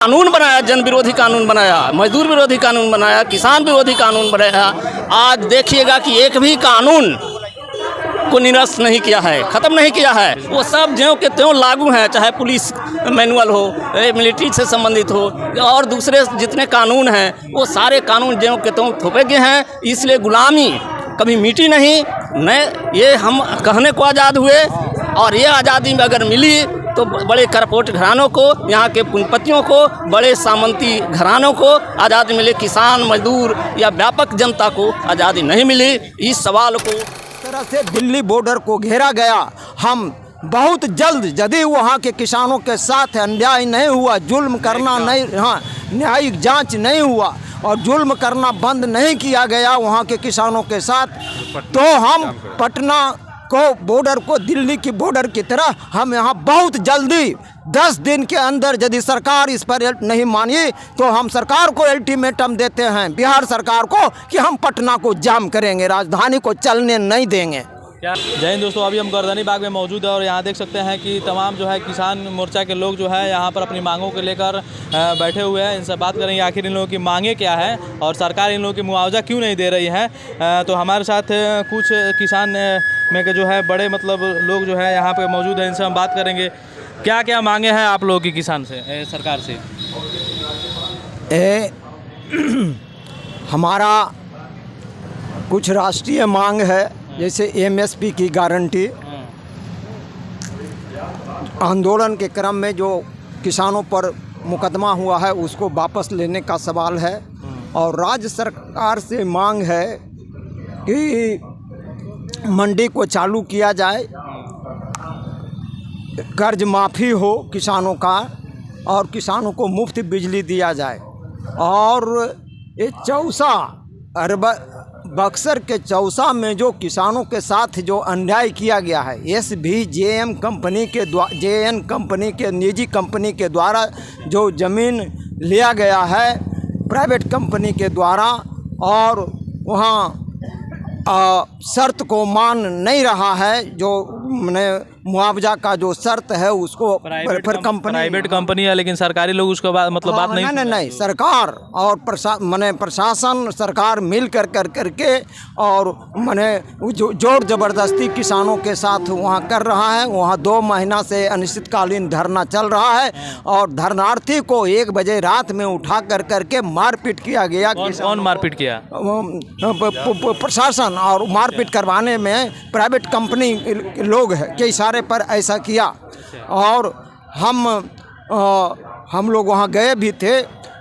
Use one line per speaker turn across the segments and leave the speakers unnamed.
कानून बनाया, जन विरोधी कानून बनाया, मजदूर विरोधी कानून बनाया, किसान विरोधी कानून बनाया। आज देखिएगा कि एक भी कानून को निरस्त नहीं किया है, ख़त्म नहीं किया है। वो सब ज्यों के त्यों लागू हैं, चाहे पुलिस मैनुअल हो, मिलिट्री से संबंधित हो और दूसरे जितने कानून हैं, वो सारे कानून ज्यों के त्यों थोपे गए हैं। इसलिए गुलामी कभी मिटी नहीं। ये हम कहने को आज़ाद हुए और ये आज़ादी में अगर मिली तो बड़े करपोट घरानों को, यहाँ के पूंजीपतियों को, बड़े सामंती घरानों को आज़ादी मिले, किसान मजदूर या व्यापक जनता को आज़ादी नहीं मिली। इस सवाल को
तरह से दिल्ली बॉर्डर को घेरा गया। हम बहुत जल्द, यदि वहाँ के किसानों के साथ अन्याय नहीं हुआ, जुल्म करना नहीं, हाँ, न्यायिक जांच नहीं हुआ और जुल्म करना बंद नहीं किया गया वहाँ के किसानों के साथ, तो हम पटना को बॉर्डर को दिल्ली की बॉर्डर की तरह हम यहाँ बहुत जल्दी 10 दिन के अंदर, यदि सरकार इस पर नहीं मानी तो हम सरकार को अल्टीमेटम देते हैं, बिहार सरकार को, कि हम पटना को जाम करेंगे, राजधानी को चलने नहीं देंगे।
जय हिंद दोस्तों, अभी हम गर्दनी बाग में मौजूद है और यहाँ देख सकते हैं कि तमाम जो है किसान मोर्चा के लोग जो है यहाँ पर अपनी मांगों को लेकर बैठे हुए हैं। इनसे बात करेंगे आखिर इन लोगों की मांगें क्या है और सरकार इन लोगों की मुआवजा क्यों नहीं दे रही है। तो हमारे साथ कुछ किसान में के जो है बड़े मतलब लोग जो है यहाँ पर मौजूद हैं, इनसे हम बात करेंगे क्या क्या मांगे हैं आप लोगों की किसान से, सरकार से।
हमारा कुछ राष्ट्रीय मांग है, जैसे एमएसपी की गारंटी, आंदोलन के क्रम में जो किसानों पर मुकदमा हुआ है उसको वापस लेने का सवाल है, और राज्य सरकार से मांग है कि मंडी को चालू किया जाए, कर्ज माफ़ी हो किसानों का और किसानों को मुफ्त बिजली दिया जाए। और ये चौसा बक्सर के चौसा में जो किसानों के साथ जो अन्याय किया गया है, SVJM कंपनी के JN कंपनी के निजी कंपनी के द्वारा जो ज़मीन लिया गया है प्राइवेट कंपनी के द्वारा, और वहाँ शर्त को मान नहीं रहा है, जो मैंने मुआवजा का जो शर्त है उसको प्राइवेट कंपनी है, लेकिन सरकारी लोग उसको बात नहीं, सरकार और प्रशासन सरकार मिल करके और जोर ज़बरदस्ती किसानों के साथ वहाँ कर रहा है। वहाँ 2 महीना से अनिश्चितकालीन धरना चल रहा है और धरनार्थी को 1 बजे रात में उठा करके मारपीट किया गया।
कौन मारपीट किया?
प्रशासन, और मारपीट करवाने में प्राइवेट कंपनी लोग है के इशारे पर ऐसा किया। और हम लोग वहाँ गए भी थे,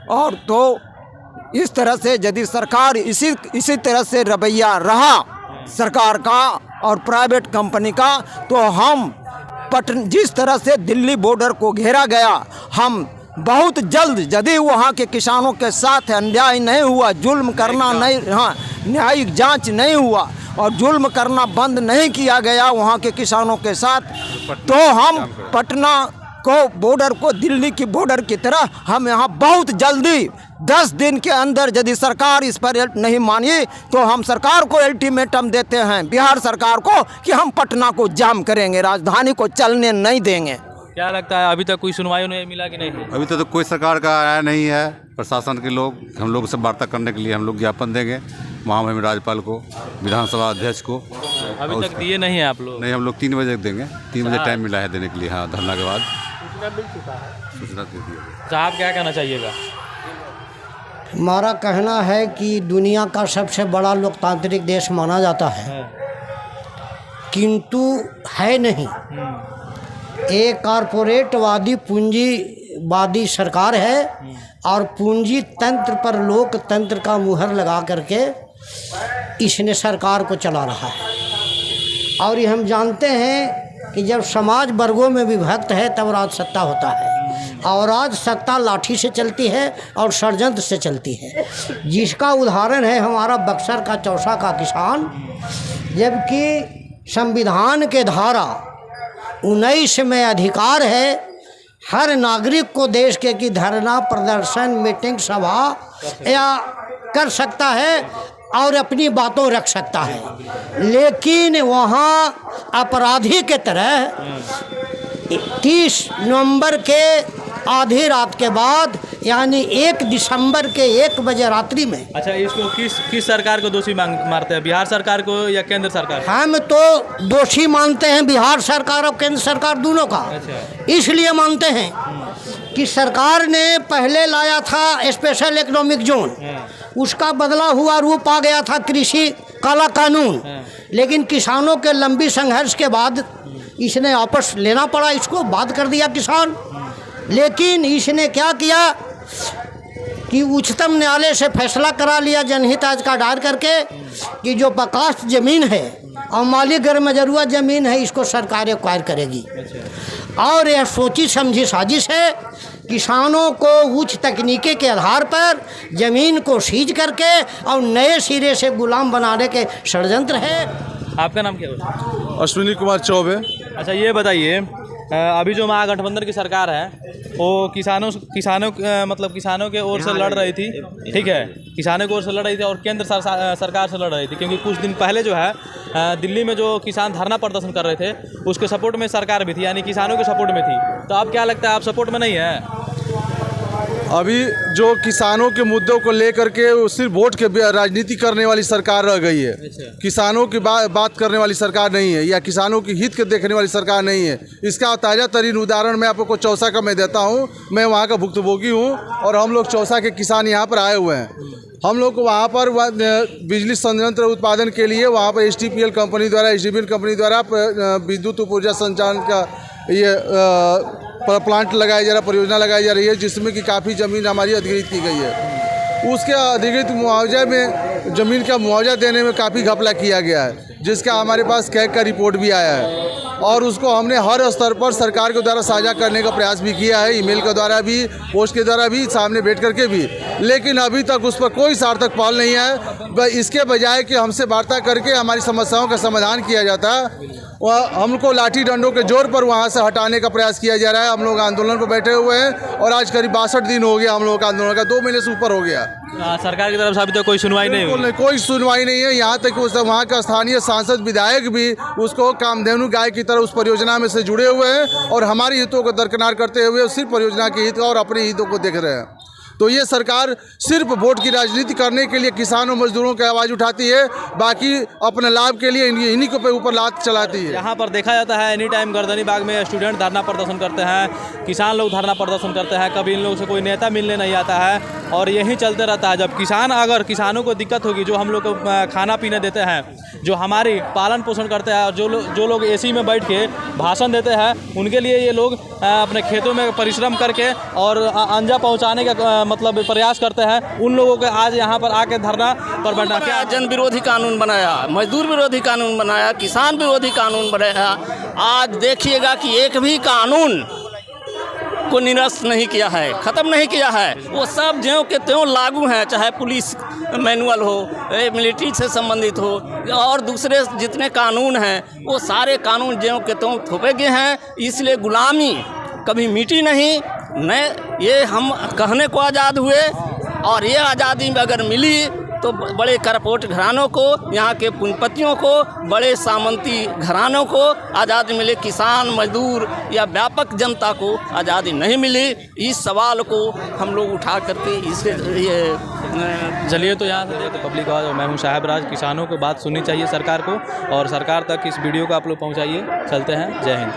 और तो इस तरह से यदि सरकार इसी तरह से रवैया रहा सरकार का और प्राइवेट कंपनी का, तो हम जिस तरह से दिल्ली बॉर्डर को घेरा गया, हम बहुत जल्द, यदि वहाँ के किसानों के साथ अन्याय नहीं हुआ, जुल्म करना नहीं, हाँ, न्यायिक जांच नहीं हुआ और जुल्म करना बंद नहीं किया गया वहाँ के किसानों के साथ, तो हम पटना को बॉर्डर को दिल्ली की बॉर्डर की तरह हम यहाँ बहुत जल्दी 10 दिन के अंदर, यदि सरकार इस पर नहीं मानी तो हम सरकार को अल्टीमेटम देते हैं, बिहार सरकार को, कि हम पटना को जाम करेंगे, राजधानी को चलने नहीं देंगे।
क्या लगता है अभी तक कोई सुनवाई नहीं मिला कि नहीं?
अभी तक तो कोई सरकार का आया नहीं है। प्रशासन के लोग, हम लोग से वार्ता करने के लिए हम लोग ज्ञापन देंगे महामहिम राज्यपाल को, विधानसभा अध्यक्ष को।
अभी तक दिए नहीं है आप लोग?
नहीं, हम लोग 3 बजे देंगे, 3 बजे टाइम मिला है देने के लिए। हाँ, धरना के बाद सूचना दे दी।
आप क्या कहना चाहिएगा?
हमारा कहना है कि दुनिया का सबसे बड़ा लोकतांत्रिक देश माना जाता है, किंतु है नहीं। एक कॉरपोरेटवादी पूंजीवादी सरकार है और पूंजी तंत्र पर लोकतंत्र का मुहर लगा करके इसने सरकार को चला रहा है। और ये हम जानते हैं कि जब समाज वर्गों में विभक्त है तब राज सत्ता होता है, और आज सत्ता लाठी से चलती है और षड्यंत्र से चलती है, जिसका उदाहरण है हमारा बक्सर का चौसा का किसान। जबकि संविधान के धारा 19 में अधिकार है हर नागरिक को देश के कि धरना प्रदर्शन मीटिंग सभा या कर सकता है और अपनी बातों रख सकता है, लेकिन वहाँ अपराधी के तरह 30 नवंबर के आधी रात के बाद यानी 1 दिसंबर के 1 बजे रात्रि में।
अच्छा, इसको किस सरकार को दोषी मारते हैं, बिहार सरकार को या केंद्र सरकार?
हम तो दोषी मानते हैं बिहार सरकार और केंद्र सरकार दोनों का।
अच्छा।
इसलिए मानते हैं कि सरकार ने पहले लाया था स्पेशल इकोनॉमिक जोन, उसका बदला हुआ रूप आ गया था कृषि काला कानून, लेकिन किसानों के लंबी संघर्ष के बाद इसने वापस लेना पड़ा, इसको बात कर दिया किसान। लेकिन इसने क्या किया कि उच्चतम न्यायालय से फैसला करा लिया जनहित याचिका दायर करके कि जो बकास्त ज़मीन है और मालिक घर में ज़रूरत ज़मीन है, इसको सरकार एक्वायर करेगी। और यह सोची समझी साजिश है, किसानों को उच्च तकनीकी के आधार पर ज़मीन को सीज करके और नए सिरे से गुलाम बनाने के षड्यंत्र है।
आपका नाम क्या है?
अश्विनी कुमार चौबे।
अच्छा, ये बताइए, अभी जो महागठबंधन की सरकार है वो किसानों के ओर से लड़ रही थी, ठीक है, किसानों की ओर से लड़ रही थी और केंद्र सरकार से लड़ रही थी, क्योंकि कुछ दिन पहले जो है दिल्ली में जो किसान धरना प्रदर्शन कर रहे थे उसके सपोर्ट में सरकार भी थी, यानी किसानों के सपोर्ट में थी। तो अब क्या लगता है, आप सपोर्ट में नहीं है?
अभी जो किसानों के मुद्दों को लेकर के सिर्फ वोट के राजनीति करने वाली सरकार रह गई है। किसानों की बात करने वाली सरकार नहीं है, या किसानों की हित के देखने वाली सरकार नहीं है। इसका ताज़ा तरीन उदाहरण मैं आपको चौसा का मैं देता हूँ। मैं वहाँ का भुक्तभोगी हूँ और हम लोग चौसा के किसान यहाँ पर आए हुए हैं। हम लोग को वहाँ पर बिजली संयंत्र उत्पादन के लिए वहाँ पर STPL कंपनी द्वारा, SDPL कंपनी द्वारा विद्युत ऊर्जा संचालन का ये प्लांट लगाया जा रहा, परियोजना लगाई जा रही है, जिसमें कि काफ़ी ज़मीन हमारी अधिग्रहित की गई है। उसके अधिग्रहित मुआवजे में ज़मीन का मुआवजा देने में काफ़ी घपला किया गया है, जिसका हमारे पास कैग का रिपोर्ट भी आया है और उसको हमने हर स्तर पर सरकार के द्वारा साझा करने का प्रयास भी किया है, ईमेल के द्वारा भी, पोस्ट के द्वारा भी, सामने बैठ करके भी, लेकिन अभी तक उस पर कोई सार्थक पहल नहीं है। इसके बजाय कि हमसे वार्ता करके हमारी समस्याओं का समाधान किया जाता, वह हमको लाठी डंडों के जोर पर वहाँ से हटाने का प्रयास किया जा रहा है। हम लोग आंदोलन पर बैठे हुए हैं और आज करीब 62 दिन हो गया हम लोग का आंदोलन का, 2 महीने से ऊपर हो गया।
सरकार की तरफ से अभी तक कोई सुनवाई नहीं हुई?
कोई सुनवाई नहीं है। यहाँ तक कि वहाँ का स्थानीय सांसद विधायक भी उसको कामधेनु गाय की तरह उस परियोजना में से जुड़े हुए हैं और हमारे हितों को दरकिनार करते हुए सिर्फ परियोजना के हित और अपने हितों को देख रहे हैं। तो ये सरकार सिर्फ वोट की राजनीति करने के लिए किसानों मजदूरों की आवाज़ उठाती है, बाकी अपने लाभ के लिए इन्हीं के ऊपर लात चलाती है।
यहाँ पर देखा जाता है एनी टाइम गर्दनी बाग में स्टूडेंट धरना प्रदर्शन करते हैं, किसान लोग धरना प्रदर्शन करते हैं, कभी इन लोगों से कोई नेता मिलने नहीं आता है और यही चलते रहता है। जब किसानों को दिक्कत होगी, जो हम लोग को खाना पीने देते हैं, जो हमारी पालन पोषण करते हैं और जो लोग AC में बैठ के भाषण देते हैं, उनके लिए ये लोग अपने खेतों में परिश्रम करके और अंजा पहुँचाने का मतलब प्रयास करते हैं। उन लोगों के आज यहाँ पर आके धरना पर बैठना, क्या
जन विरोधी कानून बनाया, मजदूर विरोधी कानून बनाया, किसान विरोधी कानून बनाया। आज देखिएगा कि एक भी कानून को निरस्त नहीं किया है, ख़त्म नहीं किया है। वो सब ज्यों के त्यों लागू हैं, चाहे पुलिस मैनुअल हो, मिलिट्री से संबंधित हो और दूसरे जितने कानून हैं, वो सारे कानून ज्यों के त्यों थोपे गए हैं। इसलिए गुलामी कभी मिटी नहीं। ये हम कहने को आज़ाद हुए और ये आज़ादी में अगर मिली तो बड़े करपोट घरानों को, यहाँ के पूंजीपतियों को, बड़े सामंती घरानों को आज़ादी मिले, किसान मजदूर या व्यापक जनता को आज़ादी नहीं मिली। इस सवाल को हम लोग उठा करके इसे
चलिए, तो यहाँ से तो पब्लिक आवाज़, मैं हूँ साहब राज। किसानों को बात सुननी चाहिए सरकार को और सरकार तक इस वीडियो को आप लोग पहुँचाइए। चलते हैं, जय हिंद।